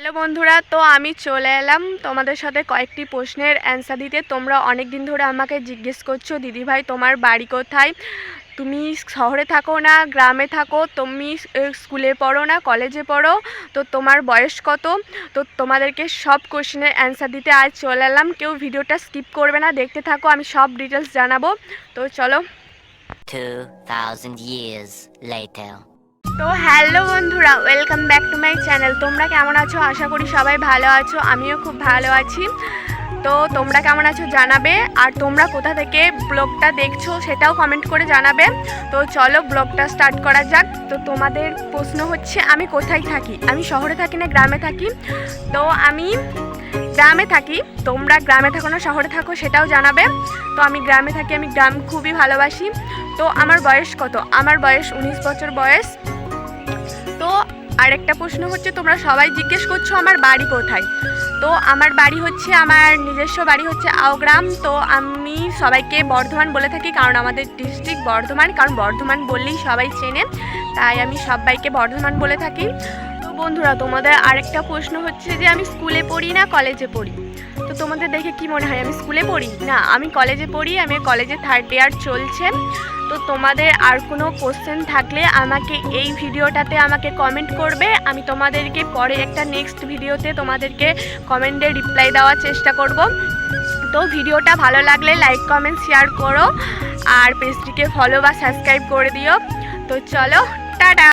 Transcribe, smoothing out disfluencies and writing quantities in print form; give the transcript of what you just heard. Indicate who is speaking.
Speaker 1: Hello বন্ধুরা, তো আমি চলে এলাম তোমাদের সাথে কয়েকটি প্রশ্নের অ্যান্সার দিতে। তোমরা অনেক দিন ধরে আমাকে জিজ্ঞেস করছো, দিদিভাই তোমার বাড়ি কোথায়, তুমি শহরে থাকো না গ্রামে থাকো, তুমি স্কুলে পড়ো না কলেজে পড়ো, তো তোমার বয়স কত। তো তোমাদেরকে সব কোশ্চেনের অ্যান্সার দিতে আজ চলে এলাম। কেউ ভিডিওটা স্কিপ করবে না, দেখতে থাকো, আমি সব ডিটেলস জানাবো। তো চলো।
Speaker 2: 2000 years later.
Speaker 1: তো হ্যালো বন্ধুরা, welcome back to my channel. তোমরা কেমন আছো? আশা করি সবাই ভালো আছো, আমিও খুব ভালো আছি। তো তোমরা কেমন আছো জানাবে, আর তোমরা কোথা থেকে ব্লগটা দেখছো সেটাও কমেন্ট করে জানাবে। তো চলো ব্লগটা স্টার্ট করা যাক। তো তোমাদের প্রশ্ন হচ্ছে আমি কোথায় থাকি, আমি শহরে থাকি না গ্রামে থাকি। তো আমি গ্রামে থাকি। তোমরা গ্রামে থাকো না শহরে থাকো সেটাও জানাবে। তো আমি গ্রামে থাকি, আমি গ্রাম খুবই ভালোবাসি। তো আমার বয়স কত? আমার বয়স 19 বছর বয়স। তো আরেকটা প্রশ্ন হচ্ছে, তোমরা সবাই জিজ্ঞেস করছো আমার বাড়ি কোথায়। তো আমার বাড়ি হচ্ছে, আমার নিজস্ব বাড়ি হচ্ছে আওগ্রাম। তো আমি সবাইকে বর্ধমান বলে থাকি, কারণ আমাদের ডিস্ট্রিক্ট বর্ধমান, কারণ বর্ধমান বললেই সবাই চেনে, তাই আমি সবাইকে বর্ধমান বলে থাকি। তো বন্ধুরা, তোমাদের আরেকটা প্রশ্ন হচ্ছে যে আমি স্কুলে পড়ি না কলেজে পড়ি। তো তোমাদের দেখে কি মনে হয় আমি স্কুলে পড়ি? না, আমি কলেজে পড়ি, আমি কলেজে 3rd ইয়ার চলছে। তো তোমাদের আর কোনো কোশ্চেন থাকলে আমাকে এই ভিডিওটাতে আমাকে কমেন্ট করবে, আমি তোমাদেরকে পরে একটা নেক্সট ভিডিওতে তোমাদেরকে কমেন্টে রিপ্লাই দেওয়ার চেষ্টা করব। তো ভিডিওটা ভালো লাগলে লাইক কমেন্ট শেয়ার করো, আর পেজটিকে ফলো বা সাবস্ক্রাইব করে দিও। তো চলো, টাটা।